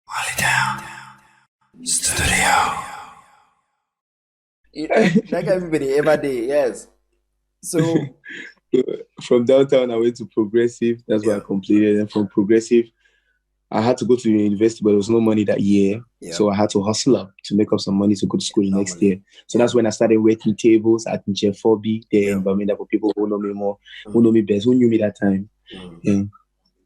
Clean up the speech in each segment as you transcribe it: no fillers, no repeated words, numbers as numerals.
Molytown Studio. Like everybody ever did, yes. So From downtown, I went to Progressive. That's where I completed. And from Progressive, I had to go to university, but there was no money that year. Yeah. So I had to hustle up to make up some money to go to school the next year. So that's when I started waiting tables at Jeff 4B there in Bermuda for people who know me more, who know me best, who knew me that time. Yeah.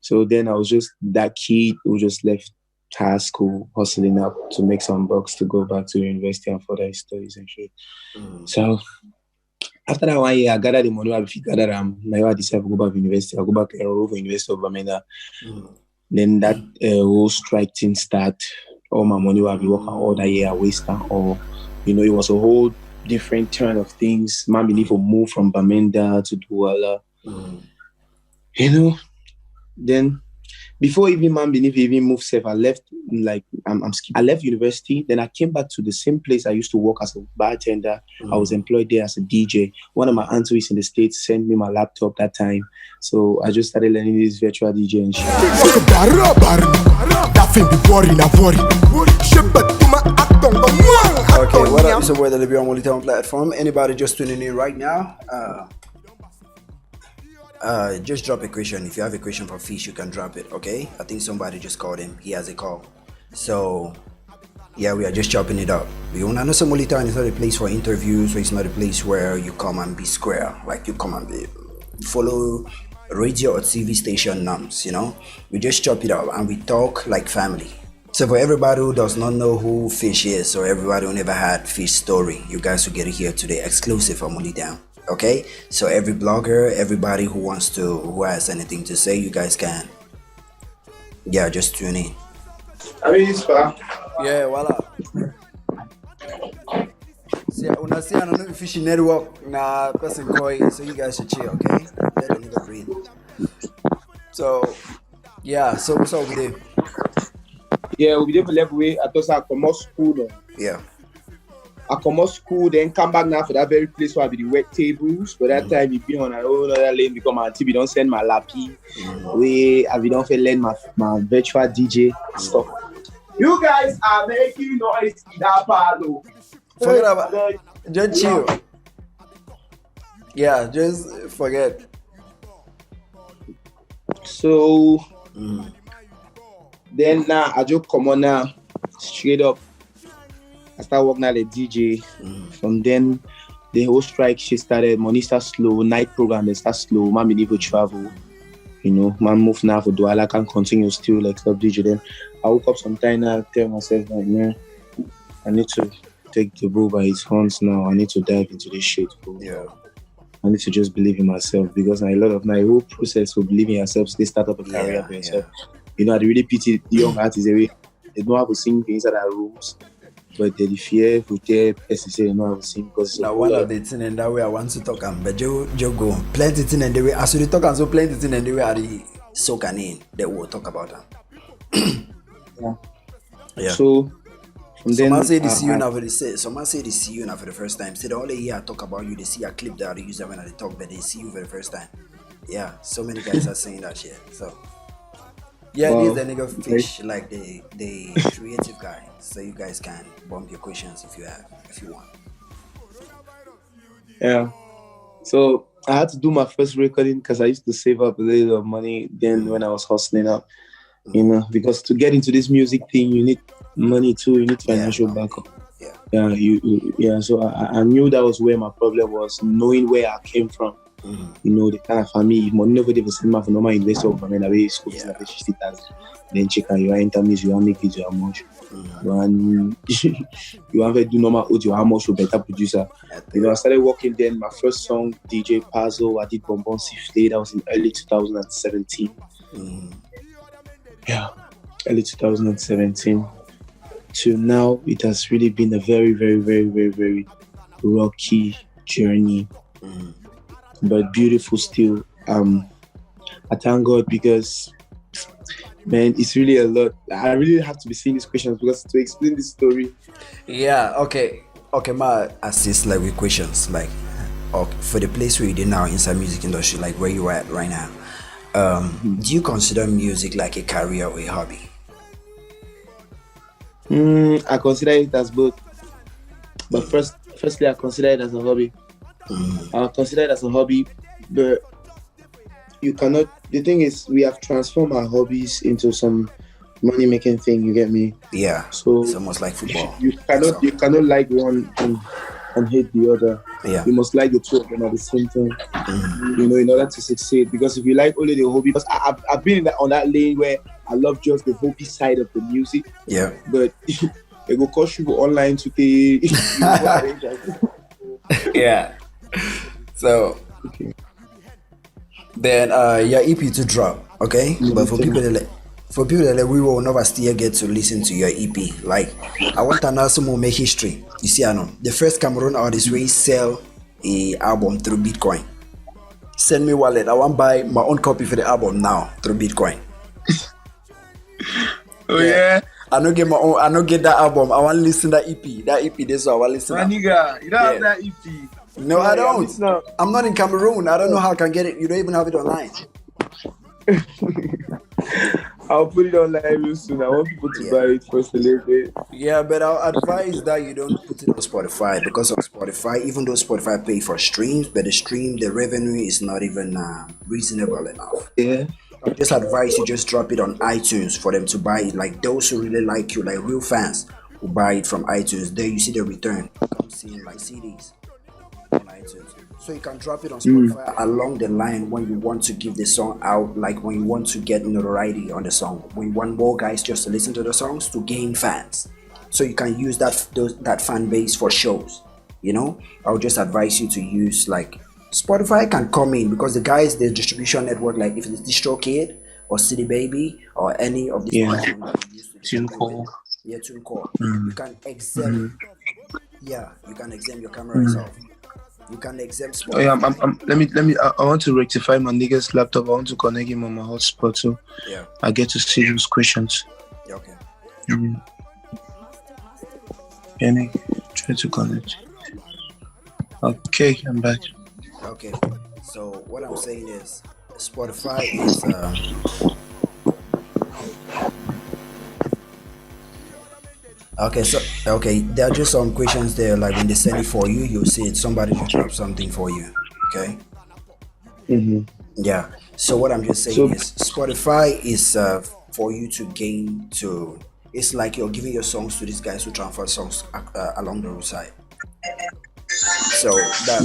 So then I was just that kid who just left high school, hustling up to make some bucks to go back to university and further his studies and shit. So after that 1 year, I gathered the money. I gathered now I decided to go back to university. I go back and enroll for University of Bermuda. Then that whole strike thing start. All my money will be working all that year, I wasted. Or, it was a whole different turn of things. Man, believe to move from Bamenda to Douala. Then before even man believe even move safe, I left I left university. Then I came back to the same place I used to work as a bartender. I was employed there as a DJ. One of my aunts who is in the States sent me my laptop that time. So I just started learning this virtual DJ and shit. Okay, what up? It's your boy the Liby on Molytown platform. Anybody just tuning in right now? Just drop a question. If you have a question for FHISH, you can drop it, okay? I think somebody just called him. He has a call. So, yeah, we are just chopping it up. You want to know, Molytown is not a place for interviews, so it's not a place where you come and be square. Like, you come and follow radio or TV station norms, We just chop it up and we talk like family. So for everybody who does not know who FHISH is, or everybody who never had FHISH story, you guys will get it here today, exclusive for Molytown. Okay, so every blogger, everybody who has anything to say, you guys can. Yeah, just tune in. I mean, it's fun. Yeah, voila. See, when I say I don't know fishing network, nah, person koi, so you guys should chill, okay? Let a nigga breathe. So, yeah, so what's up with it? Yeah, we did level way. I thought I come out school. Yeah. I come out school, then come back now for that very place where I be the wet tables. But that time, you be on a whole other lane because my auntie, we don't send my lappy. We don't feel learn my virtual DJ stuff. You guys are making noise in that part, though. Forget about it. Just chill. Yeah, just forget. So, then now, I just come on now, straight up. I started working at a DJ. From then, the whole strike she started. Money start slow. Night program they start slow. Man, believe travel. Man move now for Douala. Can't continue still like club DJ. Then I woke up sometime now. Tell myself like, man, I need to take the bull by its horns now. I need to dive into this shit, bro. Yeah. I need to just believe in myself because a lot of my whole process for believing in yourself, they start up a career for yourself. I really pity the young artists. They don't have to sing things inside our rooms. But the fear for the say you know how to sing because now one of the things and that way I want to talk but Joe go plenty thing and the way as we talk and so plenty thing and the way are the soaking in that we'll talk about them. Yeah. So from then someone say they see you now for the first time. Say the only year I talk about you, they see a clip that they use them when they talk, but they see you for the first time. Yeah, so many guys are saying that shit. So yeah, this is the nigga FHISH, like the creative guy. So you guys can bump your questions if you want. Yeah. So I had to do my first recording because I used to save up a little of money then when I was hustling up. Because to get into this music thing, you need money too. You need financial backup. So I knew that was where my problem was, knowing where I came from. The kind of family, money never did send my for normal investor of money away school is like 60,000. Then check out your interviews, you want make it how much. And you want to do normal audio, how much you better producer. I started working then. My first song, DJ Puzzle, I did Bonbon Sifte. That was in early 2017. Yeah, early 2017. Till now, it has really been a very, very, very, very, very rocky journey. But beautiful still. I thank God because, man, it's really a lot. I really have to be seeing these questions because to explain this story. Yeah, okay, ma assist like with questions like, for the place where you did now inside music industry, like where you are at right now. Do you consider music like a career or a hobby? I consider it as both. But firstly, I consider it as a hobby. I consider it as a hobby, but you cannot. The thing is, we have transformed our hobbies into some money-making thing. You get me? Yeah. So it's almost like football. You cannot like one and hate the other. Yeah. You must like the two of them at the same time. You know, in order to succeed. Because if you like only the hobby, because I've been on that lane where I love just the hobby side of the music. Yeah. But it will cost you online to pay. Yeah. So then your EP to drop, okay? But for people that we will never still get to listen to your EP. Like I want to know some more make history. You see, I know the first Cameroon artist will sell a album through Bitcoin. Send me wallet. I want to buy my own copy for the album now through Bitcoin. Oh yeah. I don't get my own. I don't get that album. I want to listen to that EP. That EP. This one I want to listen. My nigga, you don't have that EP. No, I don't. I'm not in Cameroon. I don't know how I can get it. You don't even have it online. I'll put it online real soon. I want people to buy it first a little bit. Yeah, but I'll advise that you don't put it on Spotify, because on Spotify, even though Spotify pay for streams, but the revenue is not even reasonable enough. Yeah. I just advise you just drop it on iTunes for them to buy it. Like those who really like you, like real fans who buy it from iTunes. There you see the return. I'm seeing like CDs on iTunes. So you can drop it on Spotify along the line when you want to give the song out, like when you want to get notoriety on the song, when you want more guys just to listen to the songs to gain fans. So you can use that fan base for shows. You know, I would just advise you to use like Spotify can come in because the distribution network, like if it's DistroKid or City Baby or any of these platforms that you use to TuneCore. Yeah, TuneCore. You can exempt. Yeah, you can exempt your camera itself. You can exempt Spotify. Oh yeah, let me. I want to rectify my nigga's laptop. I want to connect him on my hotspot, so I get to see those questions. Yeah, okay. Any try to connect. Okay, I'm back. Okay, so what I'm saying is Spotify is there are just some questions there, like when they send it for you, you'll see it, somebody will drop something for you. Okay. Yeah, so what I'm just saying is Spotify is for you to gain to, it's like you're giving your songs to these guys who transfer songs along the roadside. So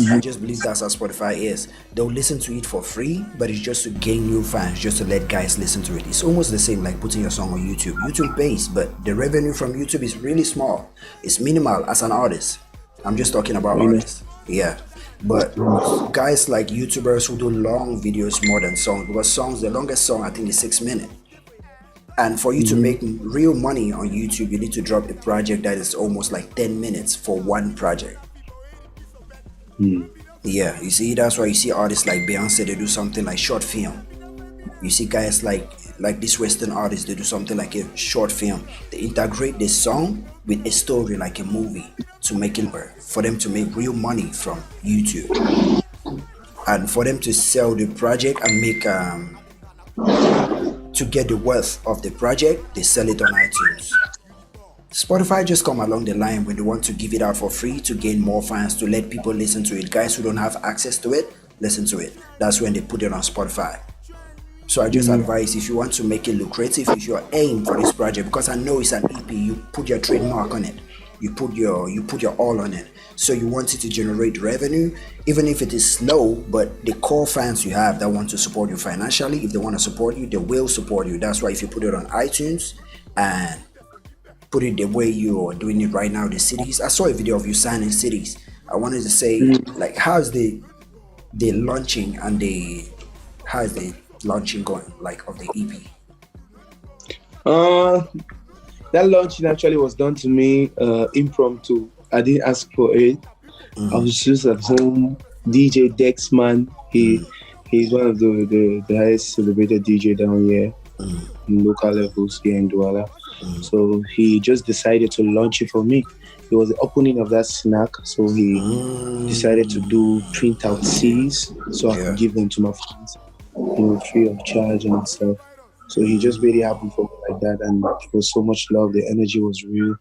I just believe that's how Spotify is. They'll listen to it for free, but it's just to gain new fans, just to let guys listen to it. It's almost the same like putting your song on YouTube. YouTube pays, but the revenue from YouTube is really small. It's minimal as an artist. I'm just talking about artists. Yeah. But guys like YouTubers who do long videos more than songs, because songs, the longest song I think is 6 minutes. And for you to make real money on YouTube, you need to drop a project that is almost like 10 minutes for one project. Yeah, you see, that's why you see artists like Beyonce, they do something like short film. You see guys like this Western artists, they do something like a short film. They integrate the song with a story like a movie to make it work, for them to make real money from YouTube. And for them to sell the project and make to get the worth of the project, they sell it on iTunes. Spotify just come along the line when they want to give it out for free to gain more fans, to let people listen to it. Guys who don't have access to it, listen to it. That's when they put it on Spotify. So I just advise, if you want to make it lucrative, if you're aiming for this project, because I know it's an EP, you put your trademark on it. You put your all on it. So you want it to generate revenue, even if it is slow, but the core fans you have that want to support you financially, if they want to support you, they will support you. That's why if you put it on iTunes and put it the way you are doing it right now, the cities. I saw a video of you signing cities. I wanted to say, like, how's the launching and how's the launching going, like, of the EP? That launching actually was done to me impromptu. I didn't ask for it. I was just at home. DJ Dexman, he's one of the highest celebrated DJ down here in local levels here in Douala. So he just decided to launch it for me. It was the opening of that snack, so he decided to do printout CDs so I could give them to my friends, free of charge and stuff. So he just made it happen for me like like that, and there was so much love. The energy was real.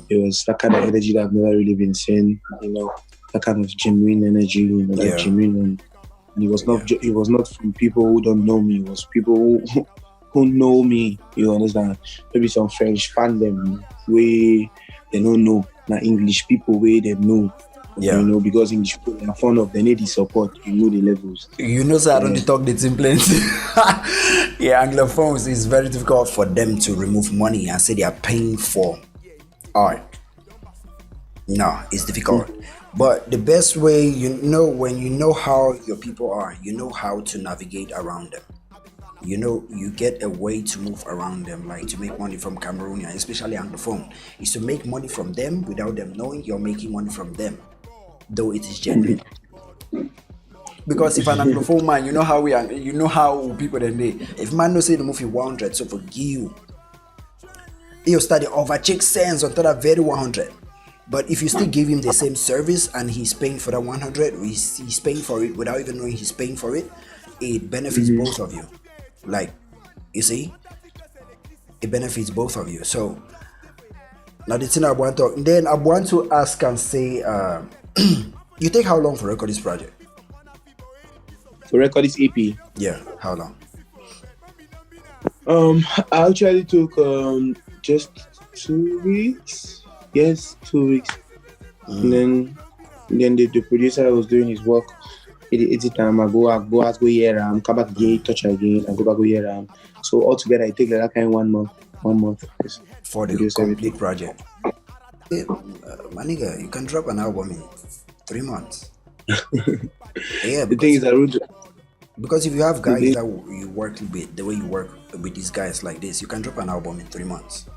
It was that kind of energy that I've never really been seeing. That kind of genuine energy. Like genuine. And it was not. It was not from people who don't know me. It was people who know me. You understand? Maybe some French fan them way they don't know. Now English people way they know. Because English people are fond of, they need the support. The levels. So I don't talk the same plenty. Anglophones is very difficult for them to remove money and say they are paying for art. No, it's difficult. But the best way, when you know how your people are, you know how to navigate around them. You get a way to move around them, like to make money from Cameroonian, especially Anglophone, is to make money from them without them knowing you're making money from them, though it is genuine. Because if an Anglophone man, you know how people then they, if man no say the movie 100, so for you, he'll start to overcheck cents on that very 100. But if you still give him the same service and he's paying for that 100, he's paying for it without even knowing he's paying for it, it benefits both of you. Like, you see, it benefits both of you. So now the thing I want to ask and say, you take how long for record this project? To record this EP? Yeah, how long? I actually took just 2 weeks. Yes, 2 weeks. And then the producer was doing his work. It's time I go here, come back again, touch again, and go back here. So altogether, it takes like that kind of 1 month. 1 month for the complete project. Hey, my nigga, you can drop an album in 3 months. The thing is, because if you have guys that you work with, the way you work with these guys like this, you can drop an album in 3 months.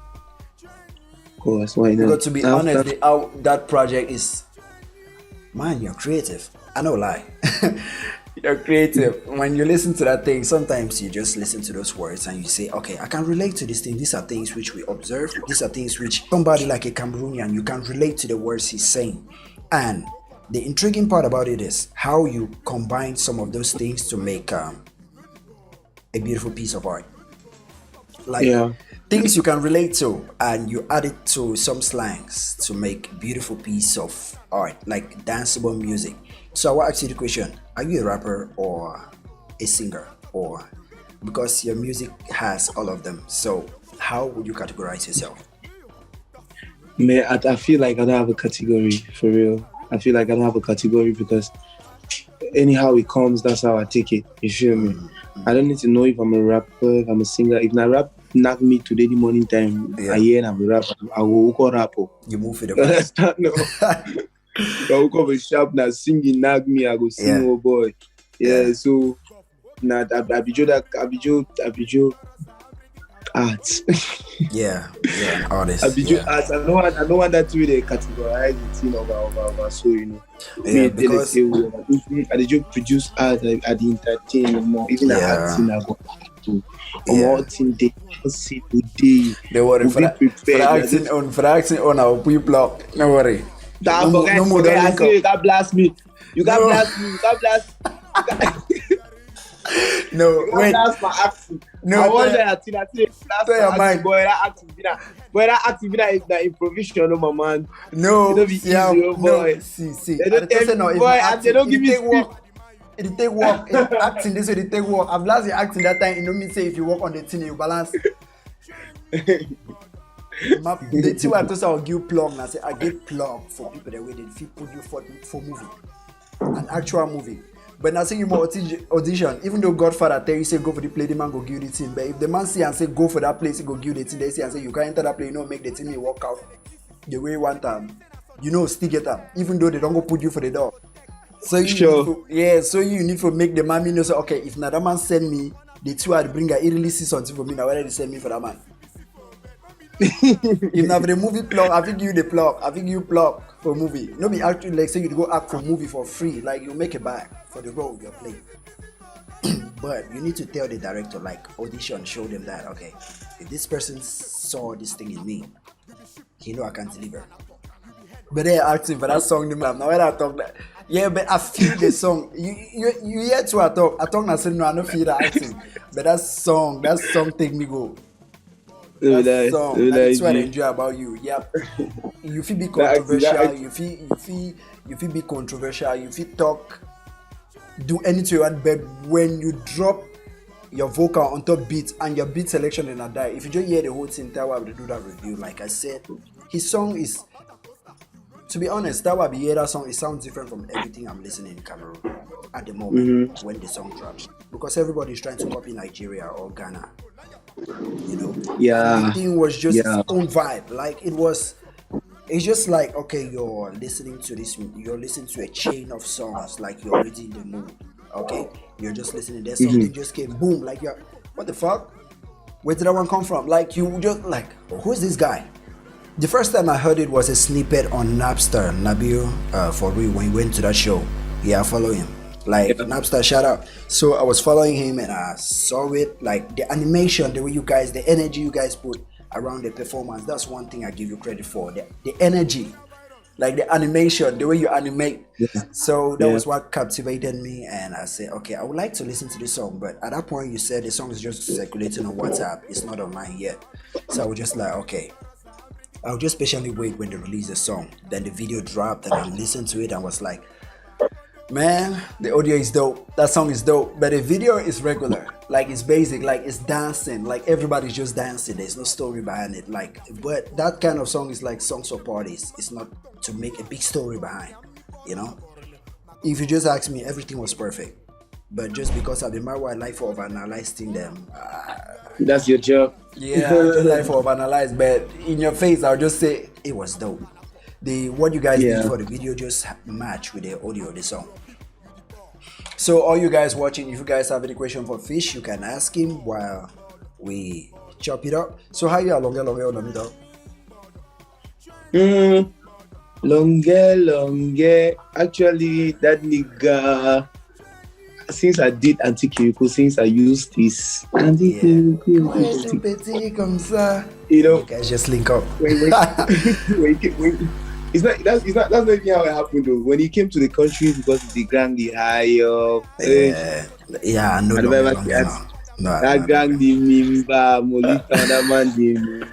Oh, that's why. Because to be honest, that project is, man, you're creative. I know lie. You're creative. When you listen to that thing, sometimes you just listen to those words and you say, okay, I can relate to this thing. These are things which we observe. These are things which somebody like a Cameroonian, you can relate to the words he's saying. And the intriguing part about it is how you combine some of those things to make a beautiful piece of art. Like things you can relate to, and you add it to some slangs to make a beautiful piece of art, like danceable music. So I will ask you the question, are you a rapper or a singer? Or because your music has all of them, so how would you categorize yourself? Man, I feel like I don't have a category, for real. I feel like I don't have a category because anyhow it comes, that's how I take it. You feel me? I don't need to know if I'm a rapper, if I'm a singer. If I rap knock me today the morning time, I hear I'm a rapper, I will go rap. You move for the understand? No. I will come a shop now singing nag me, I go sing, oh boy. So now Abijo art. Artist. Abijo art. I don't want that to be the categorize the thing over so because I just produce art, I entertain more, even the art thing I go to. All thing they see today. Don't worry for acting on our people. No worry. No more. I say you can blast me. You can blast me. You can blast. No, wait. Blast my acting. No, I want that thing. I say blast your mind. Boy, that acting is the improvisation, no man. No, it easy, boy. See. They don't tell me, boy, and they don't give me work. It take work. Acting this way, it take work. I've last acting that time. You know me say if you work on the thing, you balance. The two I told I will give plug. I say I give plug for people that way they feel put you for movie, an actual movie. But now say you more audition. Even though Godfather tell you say go for the play, the man go give you the thing. But if the man see and say go for that place, he go give you the thing. They say and say you can't enter that place, make the thing work out the way you want them. Still get them. Even though they don't go put you for the door. So you need to make the man know. So okay, if now that man send me, the two I bring he really see something for me. Now whether they send me for that man. If now the movie plug, I think you the plug. I think you plug for movie. No be actually like say you go act for movie for free. Like you make a bag for the role you're playing. But you need to tell the director, like audition, show them that okay, if this person saw this thing in me, he know I can deliver. But they're acting for that song. Now when I talk that, but I feel the song. You hear to I talk. I say no, I don't feel the acting. But that song take me go. That song, and it's what I enjoy about you. Yeah, you feel be controversial. You feel be controversial. You feel talk, do anything you want, but when you drop your vocal on top beats and your beat selection in a die, if you just hear the whole thing, that why we do that review. Like I said, his song is, to be honest, that why we hear that song, it sounds different from everything I'm listening in Cameroon at the moment when the song drops, because everybody's trying to copy Nigeria or Ghana. You know, everything was just its own vibe. Like it's just like, okay, you're listening to a chain of songs, like you're already in the mood. Okay, you're just listening. There's something just came, boom, like you're, what the fuck? Where did that one come from? Like you just like, who's this guy? The first time I heard it was a snippet on Napster. Nabil, for real, when he went to that show, I follow him. Like Napster, shout out. So I was following him and I saw it, like the animation, the way you guys, the energy you guys put around the performance. That's one thing I give you credit for. The energy, like the animation, the way you animate. So that was what captivated me, and I said, okay, I would like to listen to this song. But at that point, you said the song is just circulating on WhatsApp. It's not online yet. So I was just like, okay, I'll just patiently wait when they release the song. Then the video dropped and I listened to it and was like, man, the audio is dope. That song is dope. But the video is regular. Like it's basic, like it's dancing. Like everybody's just dancing. There's no story behind it. Like, but that kind of song is like songs for parties. It's not to make a big story behind, you know? If you just ask me, everything was perfect. But just because I've been my whole life for overanalyzing them. That's your job. Yeah, just life for overanalyze. But in your face, I'll just say it was dope. What you guys did for the video just match with the audio of the song. So all you guys watching, if you guys have any question for Fish, you can ask him while we chop it up. So how you are longer on the middle? Longer. Actually, that nigga, since I did Anti-Kiriko, since I used this Anti-Kiriko, you know, you guys just link up. It's not that's not even how it happened though. When he came to the country, because of the gang, the high up. That gang, the Mimba, molytownmanagement.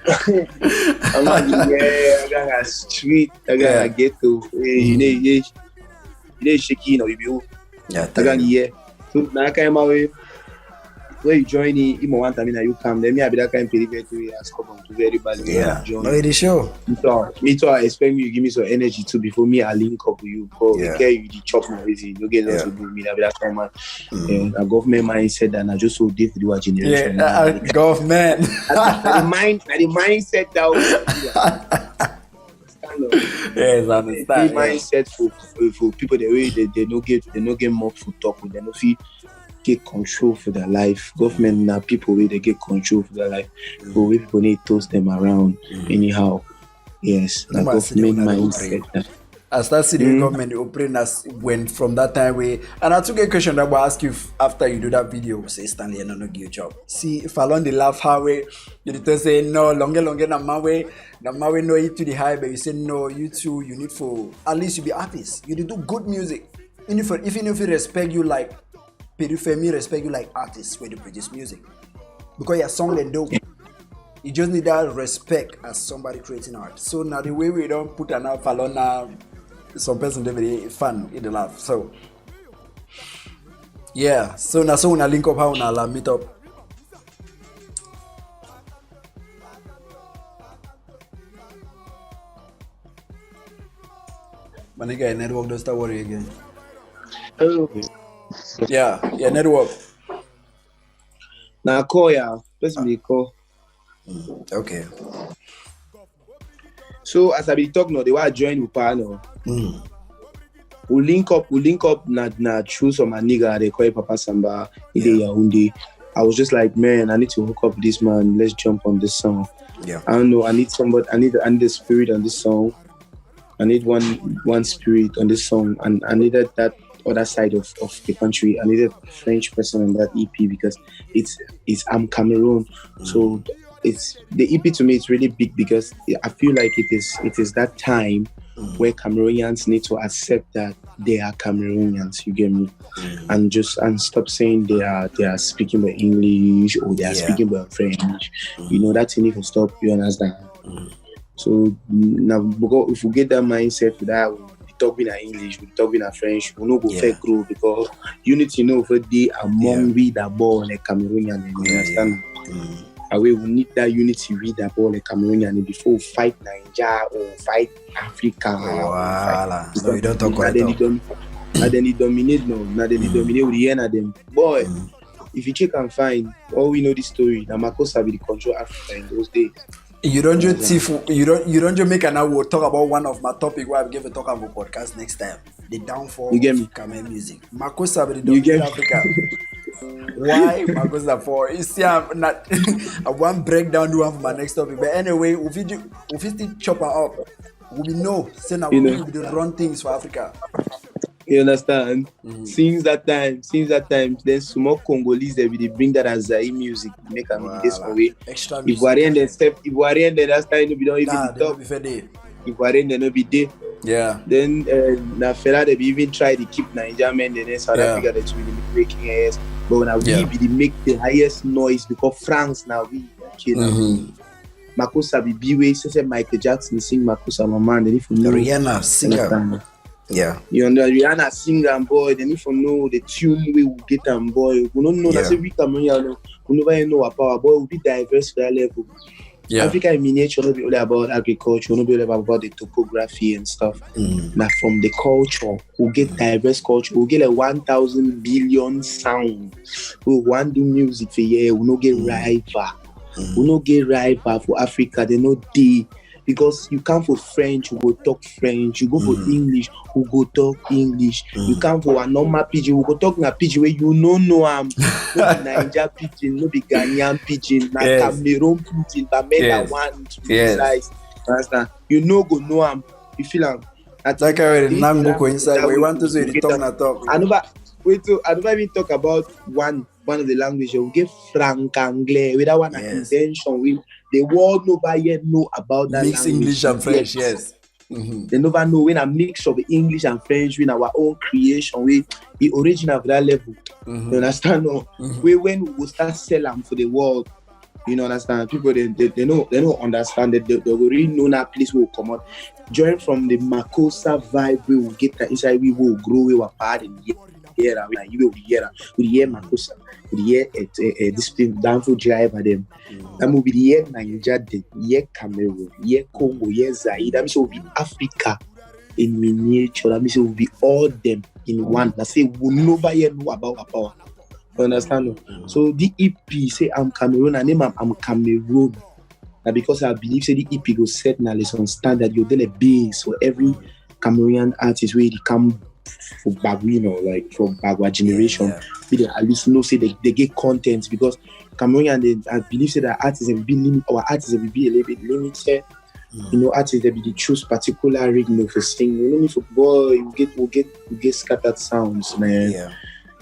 I'm like, I got a street, I got a ghetto. You know, shaking or you. I got here. So now I came away. When you join him one time you come, then me I be that kind of perimeter as come to very bad. No, it is sure. Me too, I expect you to give me some energy too before me I link up with you. Because you the chop my easy. You get lots to do me. I be that kind of man. A government mindset and I just so deep with our generation. Government. The mindset that yes, I understand. The mindset for people the way they no get more for talk with, they no feel get control for their life. Government now people where they get control for their life. But we people need to toss them around anyhow. Yes, the government mindset. I start seeing the government operate as when from that time way. And I took a question that I will ask you after you do that video. Say Stanley, I don't give you a job. See if I learn the laugh how way, you need to say no longer na my way no it to the high, but you say no, you too, you need for at least you be artist. You need to do good music. Even if you respect you like Perifemi respect you like artists when you produce music. Because your song and dope. You just need that respect as somebody creating art. So now the way we don't put an out falona, some person they very fun in the laugh. So yeah. So now so when I link up how now meet up. My nigga, network don't start worry again. Oh. Yeah, network. Now call let's be call. Okay. So as I be talking now, they were join with panel. We link up na through some nigga they call it Papa Samba in the Yaoundé. I was just like, man, I need to hook up with this man. Let's jump on this song. Yeah. I don't know. I need somebody. I need the spirit on this song. I need one spirit on this song, and I needed that other side of the country. I needed a French person on that EP because I'm Cameroon, so it's the EP to me. It's really big because I feel like it is that time where Cameroonians need to accept that they are Cameroonians. You get me? And stop saying they are speaking by English or they are speaking by French. You know, that's enough to stop. You understand? So now, because if we get that mindset for that, we talking in English, we talking in French, we no go fake grow because you need to know for they among we that ball like Cameroonian. You understand? We need that unity with that ball like Cameroonian before we fight Nigeria or fight Africa. No, you don't talk about it. And then he dominate now. Now then he dominate with the end of them. Boy, if you check and find, all we know this story, now Makossa be the control Africa in those days. You don't just make an hour talk about one of my topic where I give a talk about podcast next time. The downfall of Cameroon music. Makossa be the dominate Africa. Why Makossa for? You see, I'm not. I want breakdown do one for my next topic. But anyway, if you still chop her up, we know. Say now we will be the wrong things for Africa. You understand? Since that time, then small Congolese they bring that as music, make them this way. Extra music. If Ivorian then that's time we don't even talk. If Ivorian then no be there. Yeah. Then na fella they be even try to keep Nigeria men then South Africa that's really breaking ass. But now we be make the highest noise because France now we Makossa be way say Michael Jackson sing Makossa my man then if you know Rihanna singer. Yeah. You understand? Rihanna sing and boy, then if you know the tune we will get and boy, we don't know that's a we Cameroonian, we never know about our boy will be diverse for that level. Yeah. Africa in miniature will not be only about agriculture, will not be only about the topography and stuff. Now from the culture, we'll get diverse culture, we'll get like 1,000 billion sound. We want to do music for year, we'll not get rival. We'll not get rival for Africa, they know they. Because you come for French, you go talk French. You go for English, you go talk English. You come for a normal pidgin, you go talk a pidgin where you know no Niger pidgin, no be Ghanaian pidgin, na Cameroon pidgin, but make one to be precise. Understand? You know go know am. You feel am. Like I already Nango inside. We want to say the talk na talk. I never even talk about one of the languages. We get Franc Anglais. With that one intention, the world nobody yet know about that mix language. English and French, yes. They never know when a mix of English and French with our own creation, we the origin of that level. You understand? No? When we start selling for the world, you know, understand? People they don't understand that they will really know that place will come out. Join from the Makossa vibe, we will get that inside, we will grow, we will part in the year, we will hear Makossa. We hear this thing down for driver them. That will be the year Nigeria, the year Cameroon, year Congo, year Zaire. That means it will be Africa in miniature. That means it will be all them in one. I say we nobody know about our power. You understand? So the EP say I'm Cameroon, and name I'm Cameroon. Now because I believe say the EP go set now lesson standard. You're then a base for every Cameroonian artist where they come for Bagwino, like from Bagwa generation. They at least know say they get content because Cameroonian I believe say that artists will be limit our artists will be a little bit limited. You know, artists they be the choose particular rhythm for sing. You know, for boy, we get scattered sounds, man. Yeah.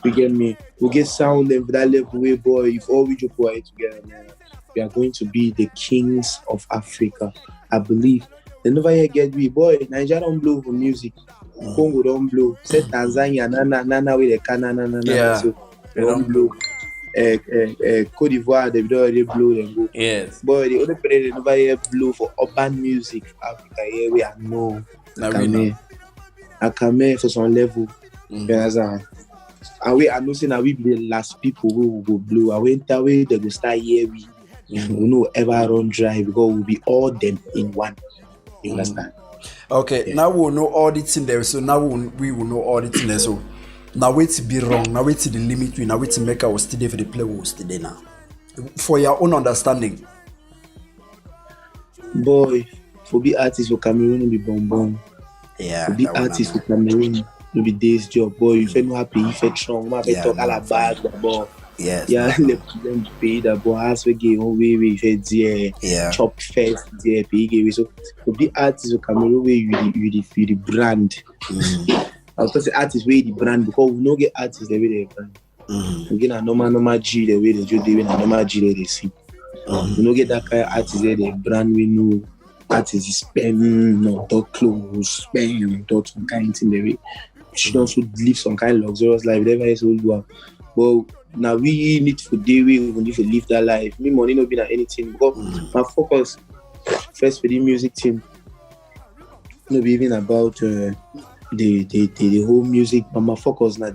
You get me? We get sound and that level way, boy. If all we do quiet together, man, we are going to be the kings of Africa. I believe. They never yet get me, boy. Nigeria don't blow for music. Congo don't blow. Say Tanzania, nana with the canana, so they don't blow. Cote d'Ivoire, they don't already blow them go. Yes. Boy, the other people they never yet blow for urban music. Africa, here we are no. I come here for some level. You understand? And I know saying that we be the last people who will go blow. I went that way, they go start here. We no ever run dry because we'll be all them in one. You understand? Okay, now we will know all the things there. So now we will know all the things there. So now wait to be wrong. Now wait to the limit. Now wait to make our stay for the play. We'll stay now. For your own understanding. Boy, for be artists for Cameroon, will be bonbon. Yeah. For be artists for Cameroon, will be day's job. Boy, you feel no happy, you feel strong. You feel talk all about the ball. Yes. Yeah, let them pay the boss. We get on we fed there. Chop first there. Pay so for be artists for Cameroon, where you the brand. I was say artists where the brand because we no get artists the way they brand. We get a normal G the way they do. They a normal G they see. We no get that kind of artists there. The brand we know. Artists spend no talk clothes, spend talk some kind of thing the way. she also live some kind of luxurious life. Whatever is all do. But now we need to day we need to live that life. Me money not be at anything because my focus first for the music team. No be even about the whole music, but my focus na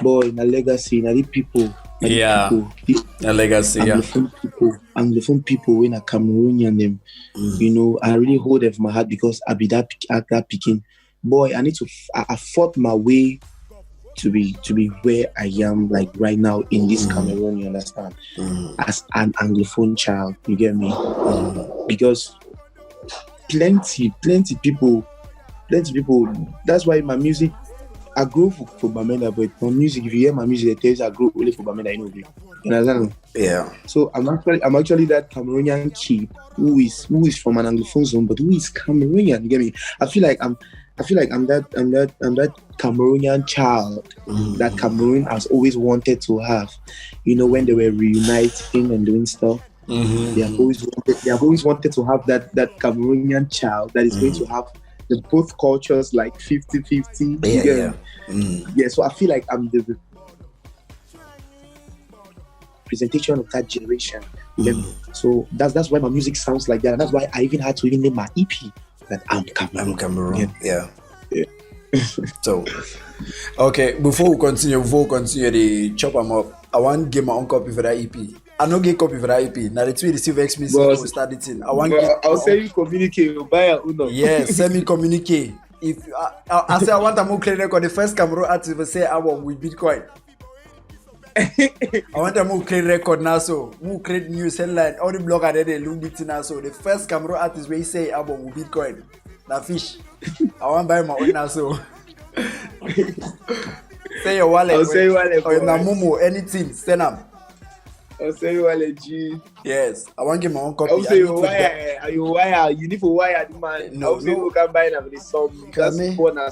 boy na legacy, na the people. A legacy. Anglophone people when a Cameroonian them, you know, I really hold it for my heart because I be that picking. Boy, I need to. I fought my way to be where I am like right now in this Cameroon. You understand? As an Anglophone child, you get me? Because plenty people. That's why my music. I grew for Bamenda, but my music, if you hear my music, it tells I grew only for Bamenda, you understand? Yeah. So I'm actually that Cameroonian kid who is from an Anglophone zone, but who is Cameroonian. You get me? I feel like I'm that Cameroonian child that Cameroon has always wanted to have. You know, when they were reuniting and doing stuff. They have always wanted to have that Cameroonian child that is going to have the both cultures like 50-50. Yeah, so I feel like I'm the representation of that generation. So that's why my music sounds like that, and that's why I even had to name my EP that I'm Cameroon. Yeah. So, okay, before we continue, the chop them up. I want to give my own copy for that EP. I don't get copy for that EP. Now the tweet receive expensive to start it in. I'll send you communicate. You buy a Uno. Yes, send me communicate. If I say I want a more clear record, the first Cameroon artist will say album with Bitcoin. I want a more clear record now, so more create news headline. All the blog are there, they look it now. So the first Cameroon artist will say album with Bitcoin. Now FHISH. I want to buy my own now, so. Say your wallet. I'll say your wallet. Or your Momo, anything, send them. I'll say your wallet, G. Yes, I want to get my own copy. I'll say your wire. Are you wire? You need to wire the man. No, I'll say you can buy them with the song. That's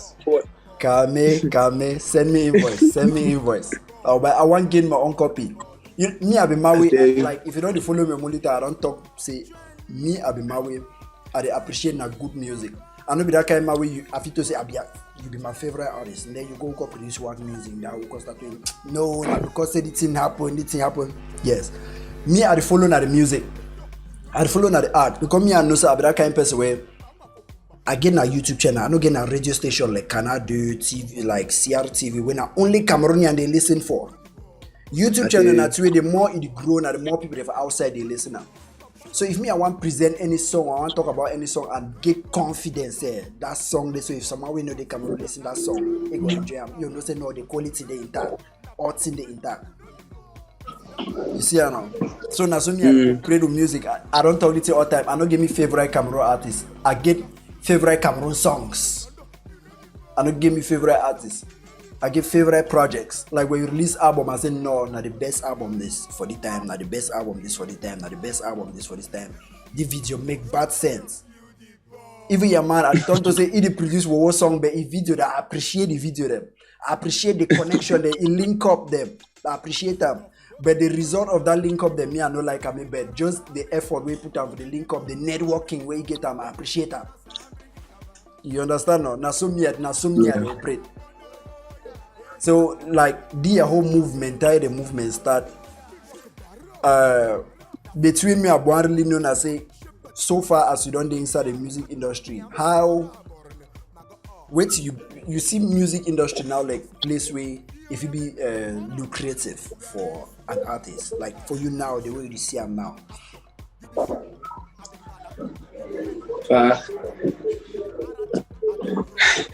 support. Kame, send me invoice. I want to get my own copy. Me, I be my way. Like, if you don't follow me on monitor, I don't talk. Say, me, I be my way. I appreciate na good music. I know be that kind of my way. You have to say, you be my favorite artist, and then you go produce work music. Now we start doing. No, because anything happen. Yes, me, I follow na the music. I follow na the art. Because me, I know say I be that kind of person where I get na YouTube channel. I don't get na radio station like Canada TV, like CRTV, when I only Cameroonian they listen for. YouTube channel that's where the more it grow, the more people that outside they listen now. So if me I want to present any song, I want to talk about any song and get confidence that song they so if someone we know they can listen that song, they go jam. You know say no the quality they intact, arts in the intact. You see now. So now so me I play the music. I don't talk it all the time. I don't give me favorite Cameroon artists. I get favorite Cameroon songs. I don't give me favorite artists. I get favorite projects. Like when you release album, I say no, not the best album this for the time, not the best album this for the time, not the best album this for this time. The video make bad sense. Even your man, I don't to say he produce one song, but a video that I appreciate the video them. I appreciate the connection, they link up them. I appreciate them. But the result of that link up them, me I know like I'm but just the effort we put down for the link up, the networking where you get them, I appreciate them. You understand no? Now so me I operate. So like the whole movement, the movement start between me and really known as say so far as you don't inside the music industry, how wait you see music industry now like place where if you be lucrative for an artist, like for you now the way you see them now.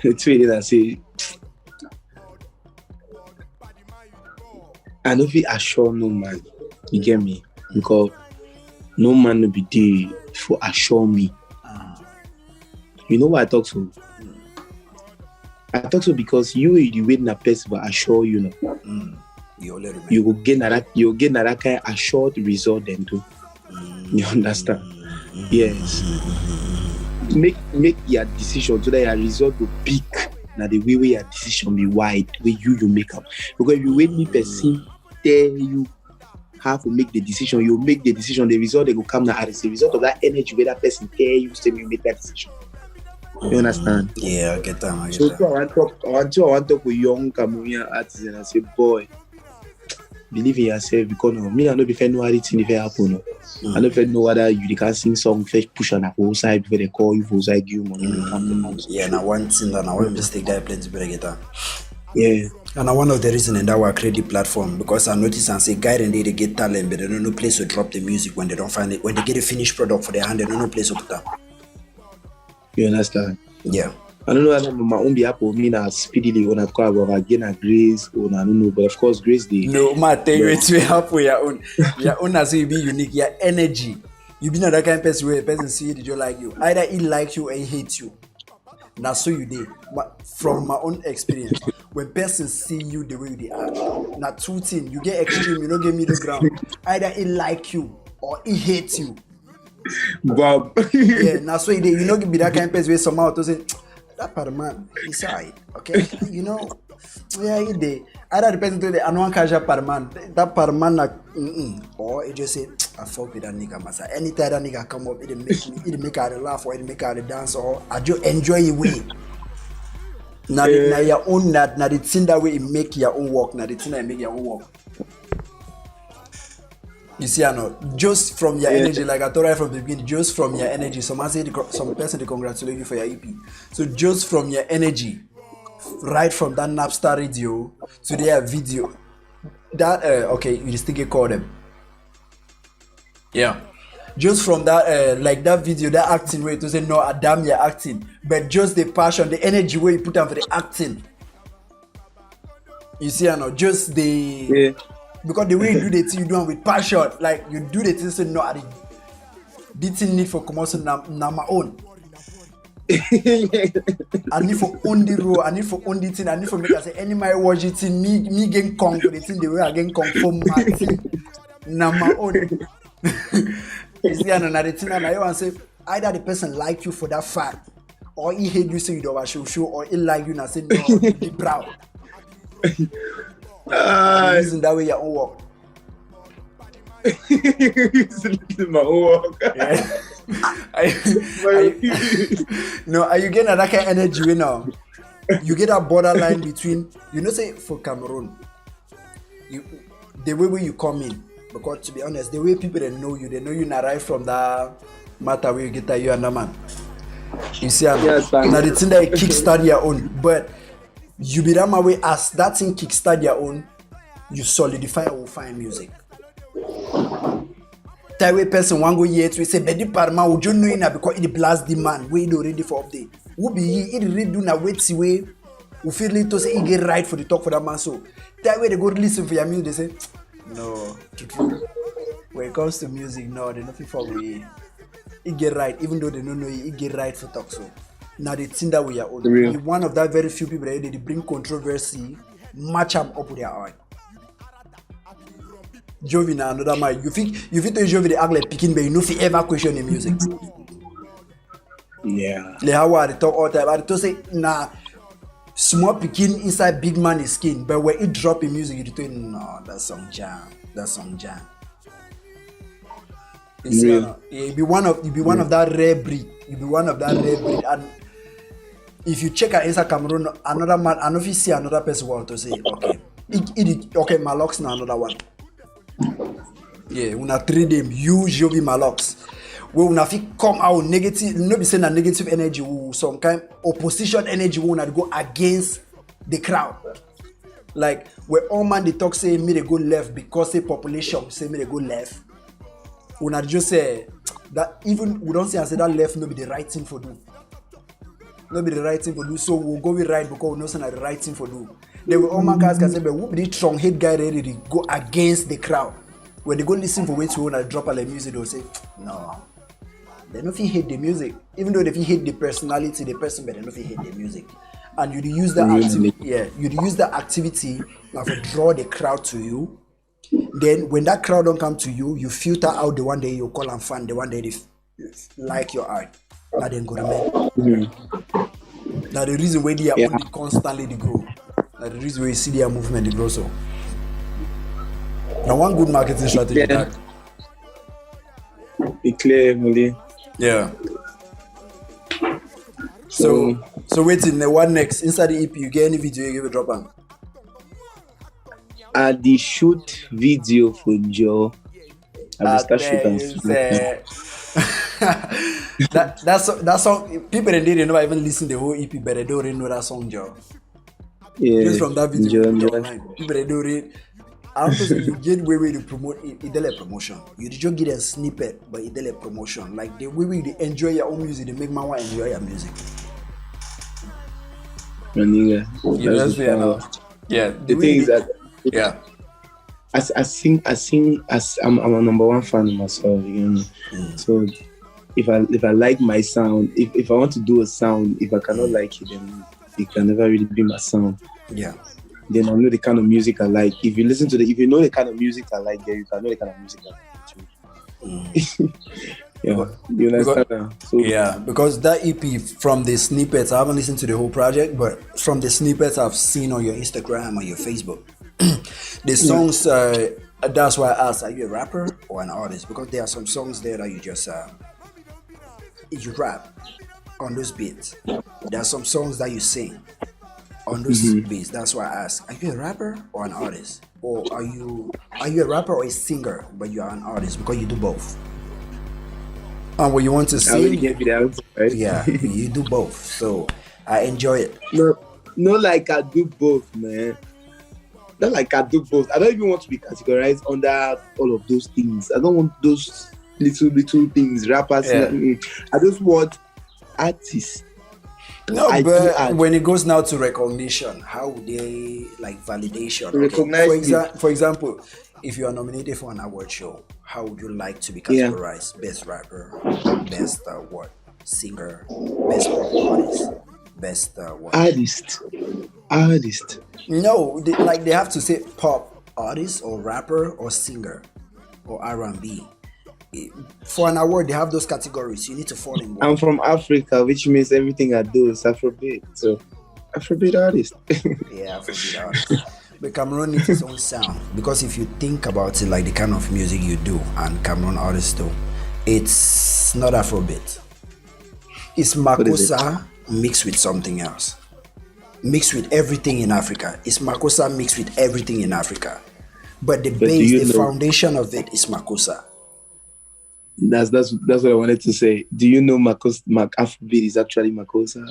It's really that say I don't feel assure no man. You get me? Because no man will be there for assure me. You know why I talk so? I talk so because you the way na person will assure you know. You will get that kind of assured result then too. You understand? Yes. Make your decision so that your result will peak. Now the way your decision be wide, where you make up. Because if you wait me person tell you how to make the decision, you make the decision, the result they will come now as a result of that energy where that person tell you say you make that decision. You understand? Yeah, I get that. I get So that. I want to talk with young Cameroonian artists and I say, boy, believe in yourself because me, I know if I know anything if it happen. I don't even know whether you can sing song first push on a whole side before they call you for side give you money. Yeah, now one thing that I want mistake that plenty better get that. Yeah. And one of the reasons that we create the platform because I notice and say guide and they get talent, but they don't know place to drop the music when they don't find it. When they get a finished product for their hand, they don't know place to put that. You understand? Yeah. I don't know whether my own be happy me now speedily when I call about again a Grace or I don't know, but of course Grace the No, ma tell you it's way up for your own. Your own as you be unique, your energy. You be not that kind of person where a person see it, you like you. Either he like you or he hate you. Now so you did. From my own experience, when person see you the way you are, now two things, you get extreme, you don't get middle ground. Either he like you or he hate you. Bob. Yeah, now so you did. You know be that kind of person where somehow to say that part of man inside, okay? You know, yeah, you did. Either the person to the another casual part man, that part man or it just say I fuck with that nigga massa. Anytime that nigga come up, it make her laugh or it make her dance or I just enjoy it way. Now your own now the thing that way it make your own work. Now the thing that make your own work. You see, I know just from your energy, like I told right from the beginning, just from your energy. Some person they congratulate you for your EP. So just from your energy, right from that Napster radio to their video, that okay, you still get call them. Yeah. Just from that, like that video, that acting way to say no, damn you're acting, but just the passion, the energy way you put down for the acting. You see, I know just the because the way you do the thing, you do it with passion. Like you do the thing, so no, I didn't need for commercial na my own. I need for own the role, I need for own the thing, I need for make I say any my watch it in me getting kong for the thing the way I get kong for my thing na my own. You see, another thing, and I want to say either the person like you for that fact, or he hate you so you don't show, or he like you and say no, be proud. Using that way your own work. My own work. Yeah. Are you getting that kind of energy you know? You get that borderline between, you know, say for Cameroon, the way you come in. Because to be honest, the way people they know you not right from that matter where you get that you and that man. You see, now the thing that kickstart your own, but you be that my way as that thing kickstart your own, you solidify or find music. That way person one go yet we say bedi parma would you know because it blast the man we do ready for update. Who be he ready do na wait see way we feel it to say he get right for the talk for that man so that way they go listen for your music they say no, when it comes to music, no, they're nothing for me. It get right, even though they don't know it get right for talk. So now the thing that we are on, you're one of that very few people that they bring controversy, match them up with their eye. Jovi na another man. You think to Jovi they act like picking, but you know if you ever question the music. Yeah. Like how I talk all the time. I to say nah. Small picking inside big man skin, but when it drop in music, you do no, that's some jam. You be one of that rare breed. And if you check out inside Cameroon, another man, and if you see another person want to say, okay, okay, Malox na another one. Yeah, una 3 them, you Jovi Malox. We will not come out negative, not be saying a negative energy, some kind opposition energy will not go against the crowd. Like where all man they talk say me they go left because the population say me they go left. We not just say that even we don't say I say that left no be the right thing for do. No be the right thing for do, so we'll go with right because we know say the right thing for do. Then we all man can say but who be the strong head guy ready to go against the crowd. When they go listen for which we wanna drop a music they'll say no. They don't feel hate the music, even though they feel hate the personality, the person, but they don't feel hate the music. And you use that activity, you use that activity to draw the crowd to you. Then when that crowd don't come to you, you filter out the one day you call and fan, the one day they like your art. Now then go remain. Now the reason why they are only constantly they grow. Now the reason why you see their movement they grow so. Now one good marketing strategy. Be clear, Molly. Yeah. So waiting, what next? Inside the EP, you get any video you give a drop on? At the shoot video for Joe. I will start shooting. That song, people they never even listen to the whole EP, but they don't really know that song, Joe. Yeah. Just from that video, Joe. people they don't really. I don't think you get way to promote it. It's like promotion. You just get a snippet, but it's like promotion. Like the way they enjoy your own music, they make my one enjoy your music. My nigga. Yeah. The thing is that I sing as I'm a number one fan of myself, you know. So if I like my sound, if I want to do a sound, if I cannot like it, then it can never really be my sound. Yeah. Then I know the kind of music I like. If you know the kind of music I like, then you can know the kind of music I like too. Yeah, you understand now? So, yeah, because that EP, from the snippets, I haven't listened to the whole project, but from the snippets I've seen on your Instagram or your Facebook, the songs, that's why I asked, are you a rapper or an artist? Because there are some songs there that you just, you rap on those beats. There are some songs that you sing on those beats. That's why I asked, are you a rapper or an artist? Or are you a rapper or a singer, but you are an artist? Because you do both. And what you want to sing, really get it out, right? Yeah, you do both. So I enjoy it. No, like I do both, man. Not like I do both. I don't even want to be categorized under all of those things. I don't want those little things, rappers. Yeah. I just want artists. No, but when it goes now to recognition, how would they like validation? Recognize for example, if you are nominated for an award show, how would you like to be categorized? Best rapper, best what? Singer, best pop artist, best what? Artist. No, they have to say pop artist or rapper or singer or R&B. For an award, they have those categories. You need to fall in one. I'm from Africa, which means everything I do is Afrobeat. So, Afrobeat artist. Yeah, Afrobeat artist. But Cameroon needs its own sound, because if you think about it, like the kind of music you do and Cameroon artists do, it's not Afrobeat. It's Makossa mixed with something else, mixed with everything in Africa. It's Makossa mixed with everything in Africa, but the foundation of it is Makossa. That's what I wanted to say. Do you know Afrobeat is actually Makossa?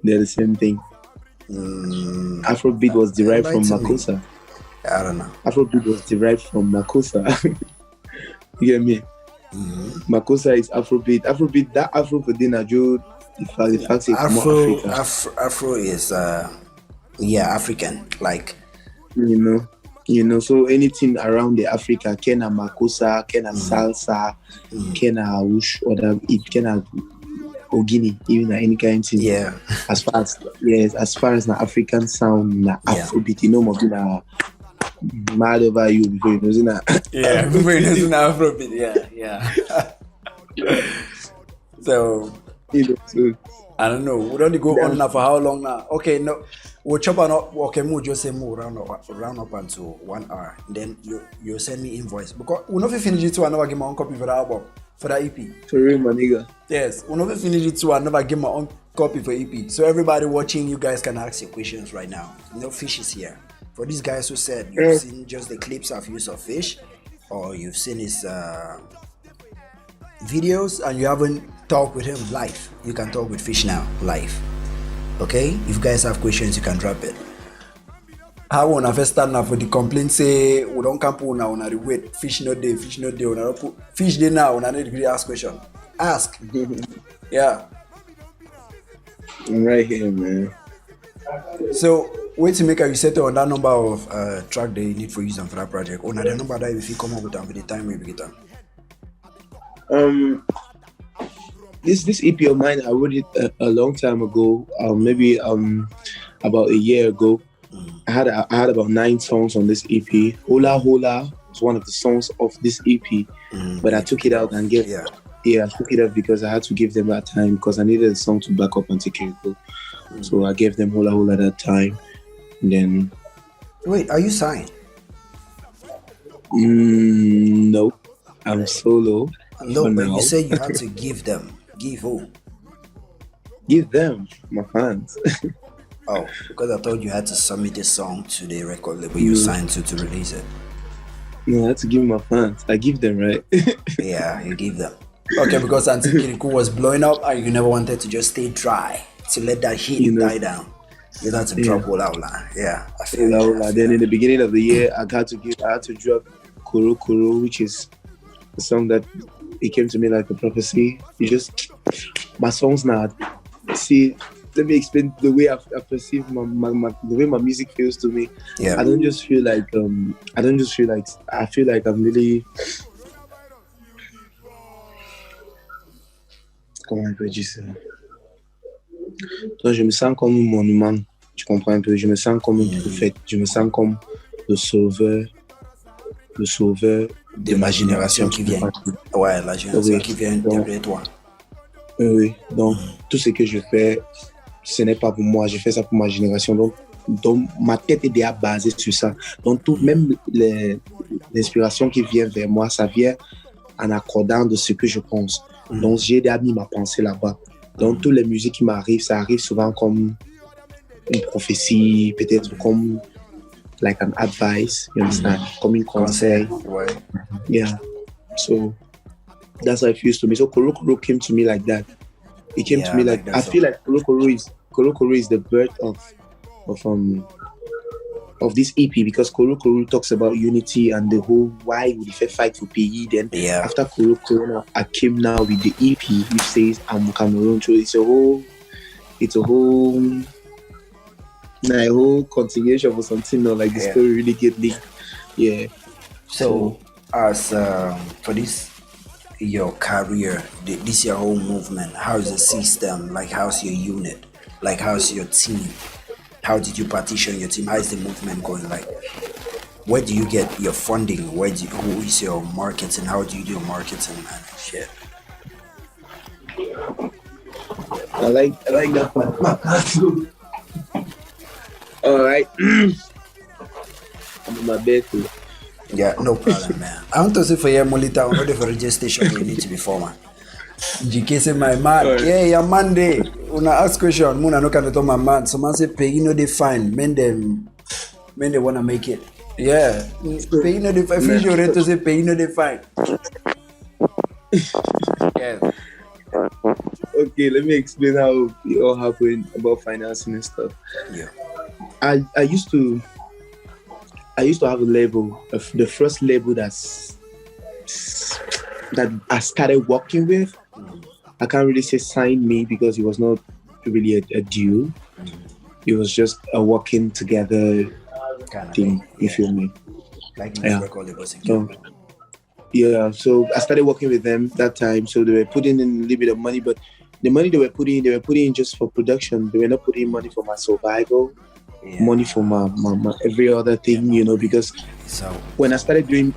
They're the same thing. Afrobeat was derived from Makossa. I don't know. Afrobeat was derived from Makossa. You get me? Makossa is Afrobeat. That Afro for dinner, Joe. Afro is African, like you know. So anything around the Africa, Kena Makossa, Kena salsa, Kena wush, or Kena Ogini, even any kind of thing. Yeah. As far as the African sound, na Afrobeat, you know, more na mad over you before you know na. Yeah, before you know na Afrobeat. Yeah. So I don't know. We don't go on now for how long now? Okay, no. We'll chop on up. Okay, we'll just say more round up until 1 hour. Then you send me invoice, because we not finish it too. I never give my own copy for the album, for the EP. For real, my nigga. Yes, we not finish it too. I never give my own copy for EP. So everybody watching, you guys can ask your questions right now. No Fish is here. For these guys who said you've seen just the clips I've used of Fish, or you've seen his videos and you haven't talked with him live, you can talk with Fish now live. Okay, if you guys have questions, you can drop it. How wanna first start now for the complaint say we don't camp now on the wait, Fish no day, on put Fish day now, on need to ask question. Ask. Yeah. I'm right here, man. So wait to make a reset on that number of track they need for use and for that project. Or the number that if you come up with them for the time we get them. This EP of mine, I wrote it a long time ago, maybe about a year ago. I had about 9 songs on this EP. Hola Hola was one of the songs of this EP, but I took it out and I took it out because I had to give them that time, because I needed a song to back up and take it. So I gave them Hola Hola that time. And then, wait, are you signed? No, I'm solo. No, but you say you had to give them. Give who? Give them my fans. Oh, because I thought you had to submit a song to the record label you signed to release it. No, I had to give my fans. I give them, right? Yeah, you give them. Okay, because Auntie Kirikou was blowing up and you never wanted to just stay dry to let that heat die down. You had to drop all out, yeah. I feel Then in the beginning of the year, I had to drop Kuro Kuro, which is a song that it came to me like a prophecy. My songs now. See, let me explain the way I perceive the way my music feels to me. Yeah. I feel like I'm really. Comment on peut dire ça? Donc, je me sens comme un monument, tu comprends un peu? Je me sens comme un prophète, je me sens comme le sauveur de ma génération qui vient. Ouais, la génération qui vient derrière toi. Oui, donc tout ce que je fais, ce n'est pas pour moi, je fais ça pour ma génération. Donc ma tête est déjà basée sur ça. Donc même l'inspiration qui vient vers moi, ça vient en accordant de ce que je pense. Donc j'ai déjà mis ma pensée là-bas. Donc toutes les musiques qui m'arrivent, ça arrive souvent comme une prophétie, peut-être comme like an advice, you understand? Comme un conseil. Ouais. Yeah. So that's how it feels to me. So Kuro Kuro came to me like that. It came to me like I feel like Kuro Kuro is the birth of this EP, because Kuro Kuro talks about unity and the whole why would if I fight for PE. Then after Kuro Kuro, I came now with the EP which says I'm Cameroon. So it's a whole continuation of something. No, like the story really get linked. Yeah. So as for this your career, this your whole movement, how's the system? Like how's your unit? Like how's your team? How did you partition your team? How is the movement going? Like, where do you get your funding? Who is your marketing? How do you do marketing and shit? I like that part. All right. I'm on my bed too. Yeah, no problem, man. I want to say for your Molita, I'm ready for registration. You need to be formal. GK say my man, yeah, Monday. Una ask question, Muna no can tell my man. Someone say pay you know they fine. Men they wanna make it. Yeah. Pay you know they fine. Finish your rate to say pay you know they fine. Yeah. Okay, let me explain how it all happened about financing and stuff. Yeah. I used to have a label, the first label that I started working with. I can't really say sign me because it was not really a deal. It was just a working together Kind of thing, you feel me? Like record labels. So I started working with them that time. So they were putting in a little bit of money, but the money they were putting in just for production. They were not putting money for my survival, money for my every other thing, because when I started doing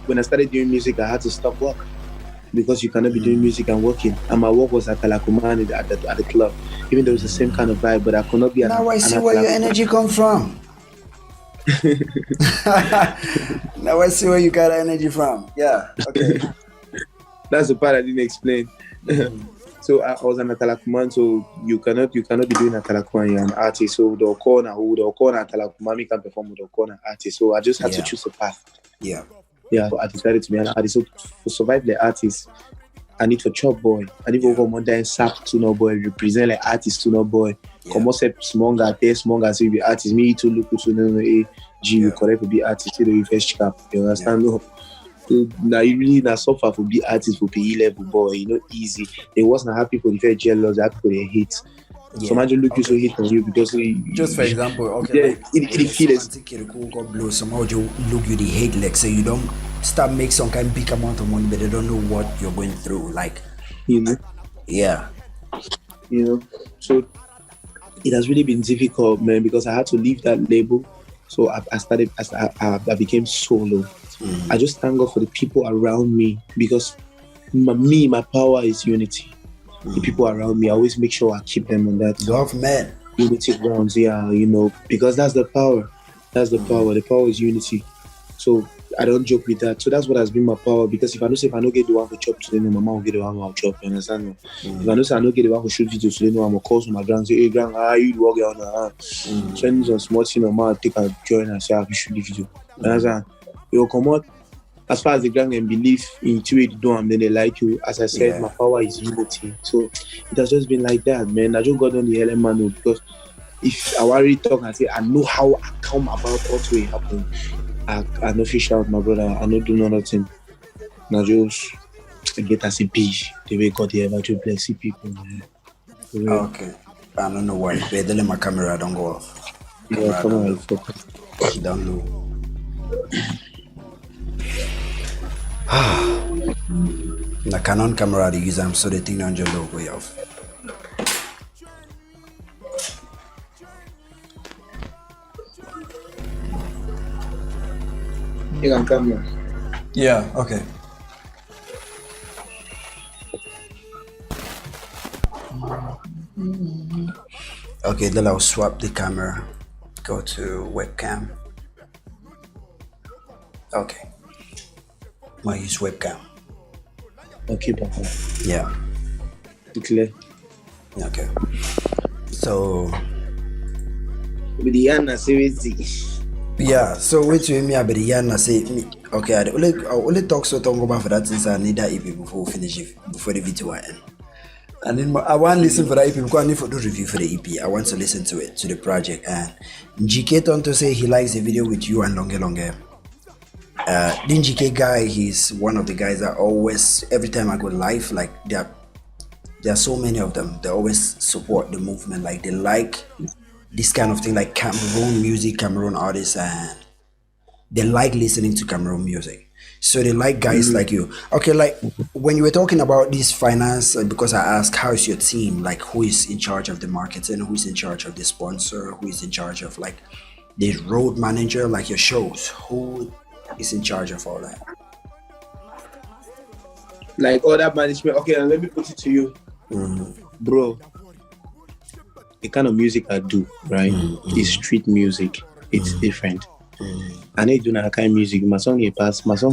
music, I had to stop work. Because you cannot be doing music and working. And my work was at Talakumani at the club. Even though it's the same kind of vibe, but I could not be at. Now I see where your energy comes from. Now I see where you got energy from. Yeah. Okay. That's the part I didn't explain. So I was an Atalakuman, so you cannot be doing Atalakuman, you're an artist. So the corner Atalakumami can perform with the corner artist. So I just had to choose a path. Yeah. Yeah, so I decided to be an artist. So to survive the artist, I need to chop boy. I need to go more than sap to no boy, represent like artist to no boy. Come on, say small guy say be artist. Me to look to no G, you correct to be artist. You know, FHISH cap. You understand? No. So now you really not suffer for be artist for PE level boy. Easy. They wasn't happy for the very jealous. Happy for the hate. So imagine look you so hate on you because just for example, okay. It feels blow somehow you look you the hate like so you don't start make some kind of big amount of money but they don't know what you're going through like so it has really been difficult, man, because I had to leave that label. So I became solo. I just thank God for the people around me because my power is unity. The people around me, I always make sure I keep them on that government unity grounds, because that's the power. That's the power. The power is unity. So I don't joke with that. So that's what has been my power. Because if I know say if I don't get the one for chop today, no, my mom will get the one for chop. You understand? No? If I know say I don't get the one for shoot videos today, no, I'm gonna call my grand say, hey grand, how you work on send me some small thing, no man, take a join and say I will shoot the video. You understand? You will come out as far as the grand can believe in two way to do and then they like you. As I said, my power is unity. So it has just been like that, man. I just got on the element because if I already talk and say I know how I come about what will happen. I no fish out, my brother. I no do nothing. I just get as a beach. The way God ever to bless people, man. Okay. I don't know why. But then my camera don't go off. Yeah, come on. Down low. The Canon camera they use them so the thing on your low way off. You can come here. Yeah, okay. Okay, then I'll swap the camera. Go to webcam. Okay. I use webcam. Okay, Papa. Yeah. Declare. Okay. So With the Anna series. yeah, so wait to me about the Yana say me. Okay, I only talk so tongue about for that since I need that EP before we finish it, before the video end. And then I want to listen for the EP because I need to do review for the EP. I want to listen to it, to the project. And GK turned to say he likes the video with you and Longe. Then GK guy, he's one of the guys that always, every time I go live, like there are so many of them, they always support the movement. Like they like this kind of thing, like Cameroon music, Cameroon artists, and they like listening to Cameroon music. So they like guys like you. Okay, like when you were talking about this finance, because I asked how is your team, like who is in charge of the marketing, who is in charge of the sponsor, who is in charge of like the road manager, like your shows, who is in charge of all that? Like all that management. Okay, let me put it to you, bro. The kind of music I do, right, is street music. It's different. I know you do that kind of music. My songs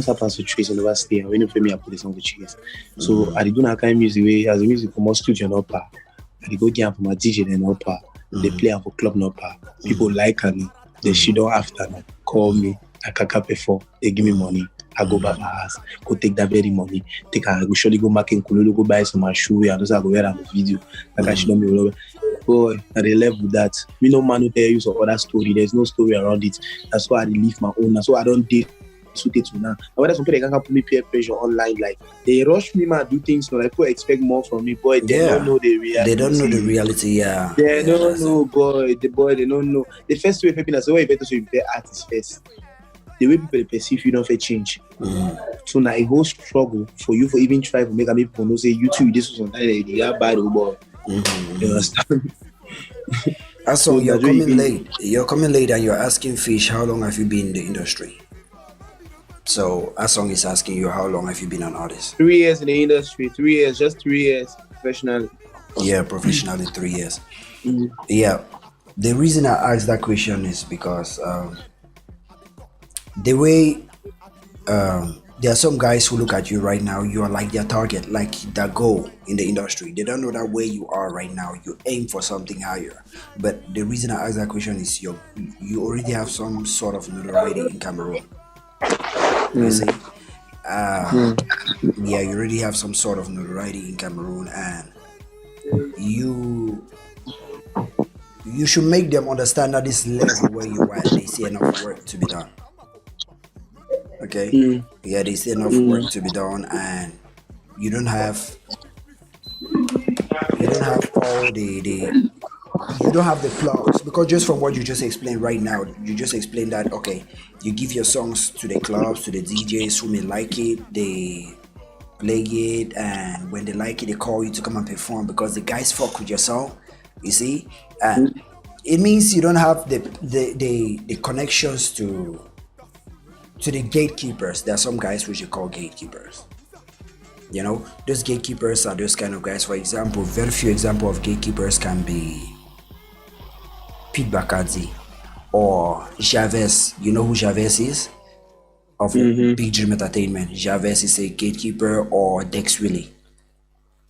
are passed to Trace and University. And when you feel me, I put the song to Trace. So I do that kind of music where as a music for more studio no pa. I go get for my DJ then no pa. They play for club no pa. People like me. They shit on after me. Call me. I can before. They give me money. I go back my house. Go take that very money. I go surely go back in Kululu, go buy some shoe. And also I go wear a video. Like I should not be all over. Boy, at the level that we no man who tell you some other story. There's no story around it. That's why I leave my own. That's why I don't date to now. And when some people can't put me peer pressure online, like they rush me, man, do things. No, like people expect more from me, boy. They don't know the reality. They don't know the reality, yeah. They don't know, boy. They don't know. The first way people say, "Oh, you better so you be artist first." The way people perceive you don't fit change. So now a whole struggle for you for even try to make people know say you too. This was something that you are bad, boy. You understand? So you're coming late. You're coming late and you're asking Fish, how long have you been in the industry? So Asong is asking you, how long have you been an artist? 3 years in the industry. 3 years, just 3 years professionally. Yeah, professionally 3 years. Yeah. The reason I asked that question is because the way there are some guys who look at you right now, you are like their target, like their goal in the industry. They don't know that where you are right now. You aim for something higher. But the reason I ask that question is you already have some sort of notoriety in Cameroon. You see? Yeah, you already have some sort of notoriety in Cameroon, and you should make them understand that this level where you are, they see enough work to be done. Okay, yeah, there's enough work to be done, and you don't have all you don't have the clubs, because just from what you just explained right now, you just explained that okay, you give your songs to the clubs, to the DJs who may like it, they play it, and when they like it, they call you to come and perform because the guys fuck with your song. You see, and it means you don't have the connections to the gatekeepers. There are some guys which you call gatekeepers. You know, those gatekeepers are those kind of guys. For example, very few examples of gatekeepers can be Pete Bakadzi or Chavez. You know who Chavez is? of Big Dream Entertainment. Javez is a gatekeeper, or Dex Willy.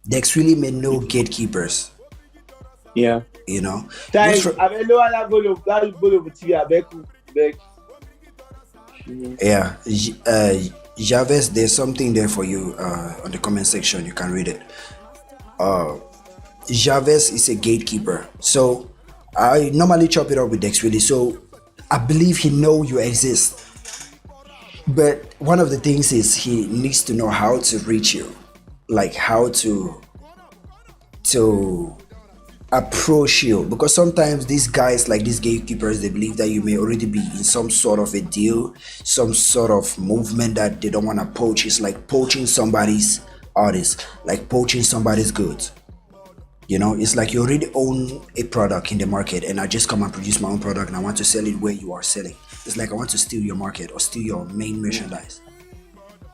Dex Willy may know gatekeepers. Yeah. You know. Time, I mean, no other volume TV. I beg. Yeah. Javez, there's something there for you on the comment section. You can read it. Javez is a gatekeeper. So I normally chop it up with Dex Willy. So I believe he know you exist. But one of the things is he needs to know how to reach you. Like how to approach you, because sometimes these guys, like these gatekeepers, they believe that you may already be in some sort of a deal, some sort of movement that they don't want to poach. It's like poaching somebody's artist, like poaching somebody's goods. You know, it's like you already own a product in the market, and I just come and produce my own product and I want to sell it where you are selling. It's like I want to steal your market or steal your main merchandise.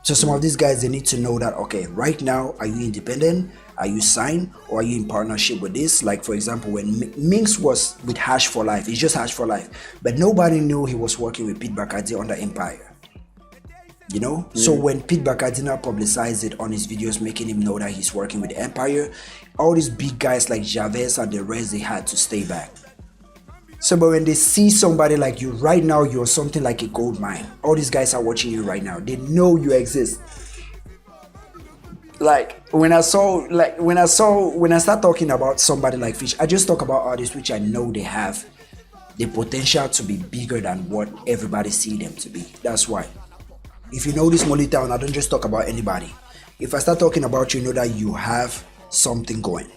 So some of these guys, they need to know that, okay, right now, are you independent? Are you signed, or are you in partnership with this? Like, for example, when Minx was with Hash for Life, it's just Hash for Life, but nobody knew he was working with Pete Bacardi under Empire. You know? So when Pete Bacardi now publicized it on his videos, making him know that he's working with Empire, all these big guys like Javez and the rest, they had to stay back. So, but when they see somebody like you right now, you're something like a gold mine. All these guys are watching you right now. They know you exist. Like when I start talking about somebody like FHISH, I just talk about artists which I know they have the potential to be bigger than what everybody see them to be. That's why. If you know this Molytown, I don't just talk about anybody. If I start talking about you, know that you have something going.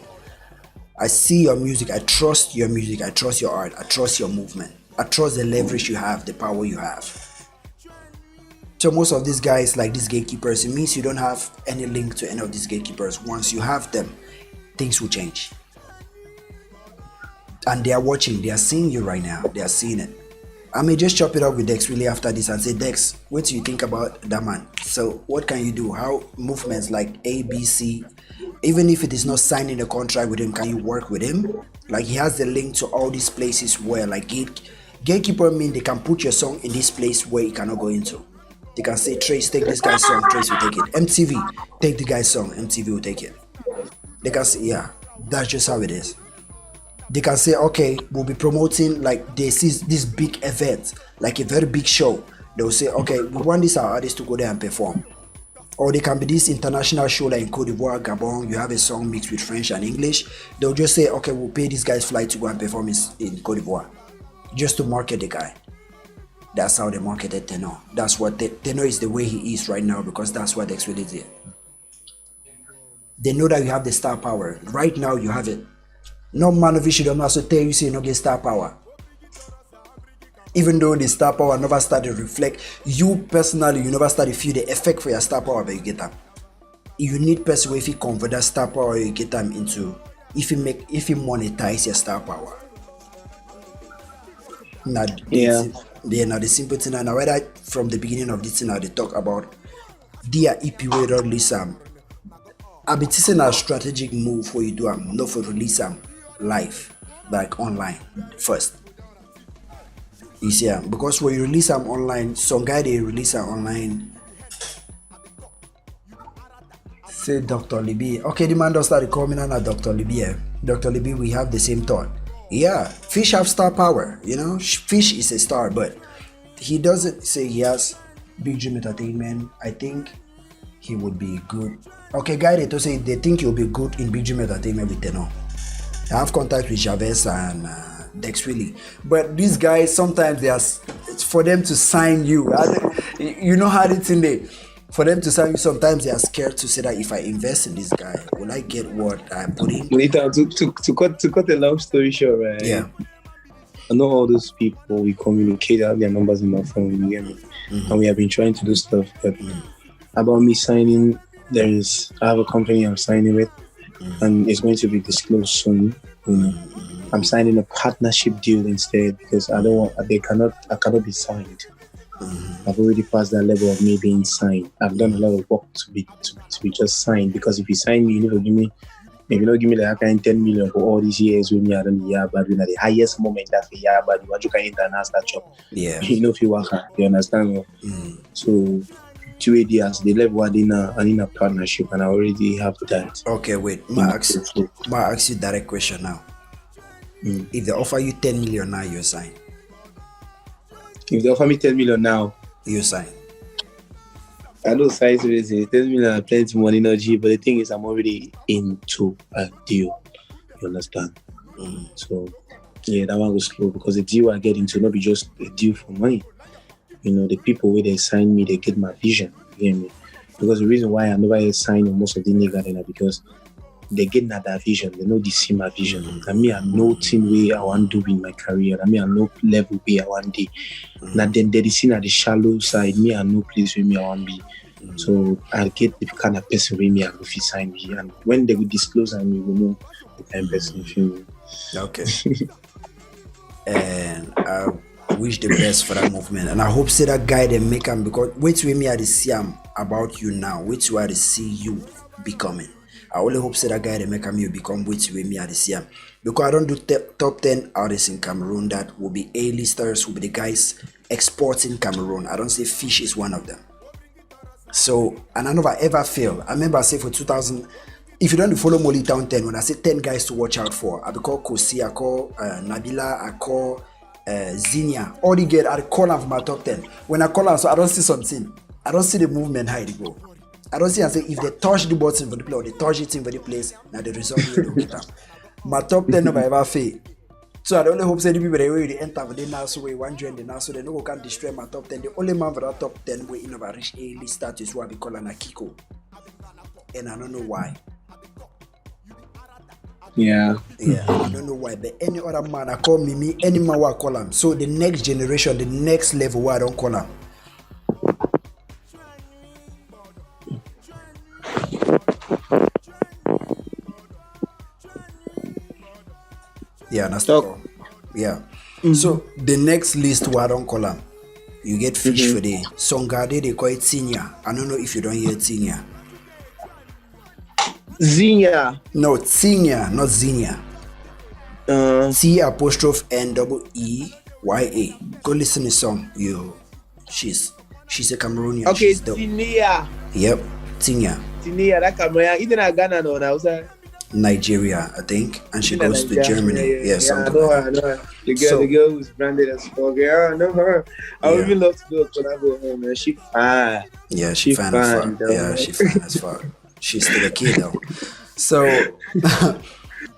I see your music, I trust your music, I trust your art, I trust your movement, I trust the leverage you have, the power you have. So most of these guys, like these gatekeepers, it means you don't have any link to any of these gatekeepers. Once you have them, things will change. And they are watching, they are seeing you right now, they are seeing it. I may just chop it up with Dex really after this and say, Dex, what do you think about that man? So what can you do? How movements like A, B, C, even if it is not signing a contract with him, can you work with him? Like he has the link to all these places where like gatekeeper mean they can put your song in this place where it cannot go into. They can say, Trace, take this guy's song, Trace will take it. MTV, take the guy's song, MTV will take it. They can say, yeah, that's just how it is. They can say, okay, we'll be promoting like this big event, like a very big show. They'll say, okay, we want this our artist to go there and perform. Or they can be this international show like in Cote d'Ivoire, Gabon, you have a song mixed with French and English. They'll just say, okay, we'll pay this guy's flight to go and perform in Cote d'Ivoire, just to market the guy. That's how they marketed Tenor. That's what Tenor is the way he is right now, because that's what Dex really did. They know that you have the star power. Right now you have it. No man of issue don't also tell you say you don't get star power. Even though the star power never started to reflect, you personally, you never started to feel the effect for your star power, but you get them. You need person if you convert that star power, you get them into, if you monetize your star power. Now, now the simple thing, and whether from the beginning of this thing, now they talk about their EP way to release them. I've been teaching a strategic move for you do them, not for release them live, like online first. You see, because when you release them online, some guy they release them online. Say Dr. Liby. Okay, the man does start coming on at Dr. Liby. Dr. Liby, we have the same thought. Yeah, FHISH have star power, you know. FHISH is a star, but he doesn't say he has Big Dream Entertainment. I think he would be good. Okay, guy, they say they think he'll be good in Big Dream Entertainment with Tenor. I have contact with Javez and Dex Willy, but these guys sometimes it's for them to sign you. You know how it's in there. For them to sign you, sometimes they are scared to say that if I invest in this guy, will I get what I put in? To cut a long story short, right? Yeah. I know all those people, we communicate, I have their numbers in my phone, you get me? And we have been trying to do stuff, but about me signing, I have a company I'm signing with, and it's going to be disclosed soon. You know? I'm signing a partnership deal instead, because I cannot be signed. I've already passed that level of me being signed. I've done a lot of work to be just signed, because if you sign me, you need to give me If you not give me like 10 million for all these years with me, I don't hear about at the highest moment that we hear about what you can international job. Yeah. You know if you work hard, you understand? So 2 years the level in a partnership and I already have that. Okay, wait. I ask you direct question now. If they offer you 10 million now, you sign. If they offer me 10 million now, you sign. I know size raising 10 million plenty money, no G, but the thing is I'm already into a deal. You understand? So yeah, that one was slow because the deal I get into not be just a deal for money. You know, the people where they sign me, they get my vision. You hear me? Because the reason why I never sign most of the niggas are because they get that vision. They know they see my vision. I mean, I know thing where I want to do in my career. I mean, I know level where I want to be. Now then they see at the shallow side. Me, I know place where me I want to be. So I get the kind of person where me I go fit sign me. And when they will disclose and we will know the kind of person you feel. Okay. And I wish the best for that movement. And I hope say that guy they make him because wait till me I see him about you now. Wait till I see you becoming. I only hope say that guy they make him you become wait till me I see him. Because I don't do top 10 artists in Cameroon that will be A-listers, will be the guys exporting Cameroon. I don't say FHISH is one of them. So, and I never ever fail. I remember I say for 2000, if you don't follow Molytown 10, when I say 10 guys to watch out for, I be call Kosi, I call Nabila, I call Zinia. All the get, I call them for my top 10. When I call them, so I don't see something. I don't see the movement how it go. I don't see and say if they touch the button for the play or they touch it in for the place, now the result will get them. My top 10 never ever fail. So I don't hope say the people they will enter for the now so we want join the now so they no can destroy my top 10. The only man for that top 10 we never reach A-list status who I be calling Akiko. And I don't know why. Yeah, I don't know why, but any other man I call me, any man I call him. So the next generation, the next level where I don't call him. Yeah, that's the yeah. So the next list where I don't call him, you get FHISH for the Songade, they call it senior. I don't know if you don't hear senior. Zinia. No, senior, not Zinia. C'_N'_E''YA. Go listen to the song. She's a Cameroonian. Okay, Zinia. Yep, Zinia. Zinia, that Cameroon. Isn't a Ghana no now, sir? Nigeria, I think, and she goes to Germany. Yeah, I know her. The girl who's branded as fuck. Yeah, I know her. I would really love to do a collab with her, man. She fine. Yeah, she fine as fuck. Yeah, she fine as fuck. She's still a kid though. So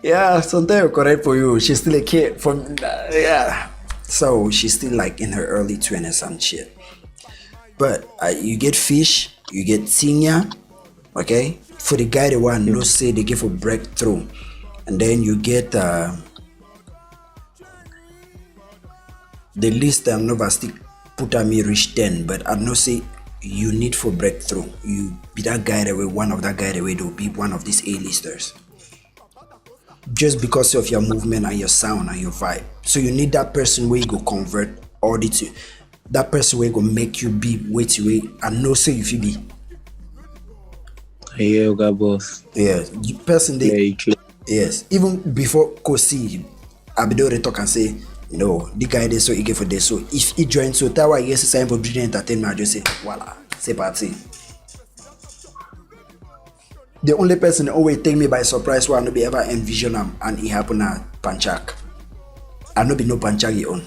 yeah, something correct for you. She's still a kid from yeah. So she's still like in her early 20s and shit. But you get FHISH, you get senior, okay? For the guy the one no say they give a breakthrough, and then you get the list I'm never still put a me reach 10, but I no say you need for breakthrough. You be that guy that way, one of that guy that way to be one of these A-listers. Just because of your movement and your sound and your vibe. So you need that person where you go convert all the two. That person where go make you be wait and no say if you be. Yeah, got boss. Yeah, you person they yes. Even before Kosi, I be able to talk and say, no, the guy they so eager for this. So if he joins, so that why yes, it's time for brilliant entertainment. I just say, voila, c'est parti. The only person that always take me by surprise where I no be ever envision him and it happen at Panchak. I no be no Panchak he own.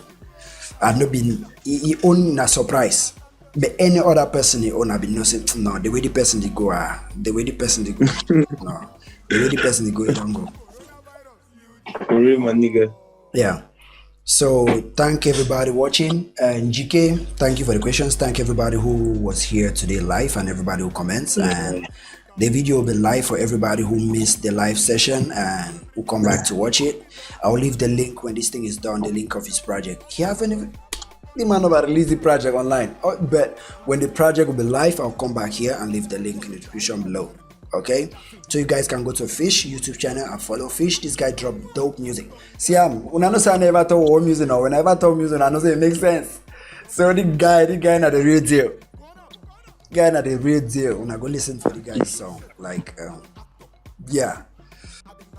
I no be he own a surprise. But any other person he own, I be no say no. The way the person they go, no. The way the person they go, it don't go. For real, my nigga. Yeah. So thank everybody watching. And GK, thank you for the questions. Thank everybody who was here today live and everybody who comments. And the video will be live for everybody who missed the live session and who come back to watch it. I'll leave the link when this thing is done, the link of his project. He haven't the man never release the project online. But when the project will be live, I'll come back here and leave the link in the description below. Okay, so you guys can go to FHISH YouTube channel and follow FHISH. This guy drop dope music. See, when I know say I never talk war music now. When I ever talk music, I know say it makes sense. So the guy not the real deal. Guy not the real deal. When I go listen for the guy's song, like yeah. Bye.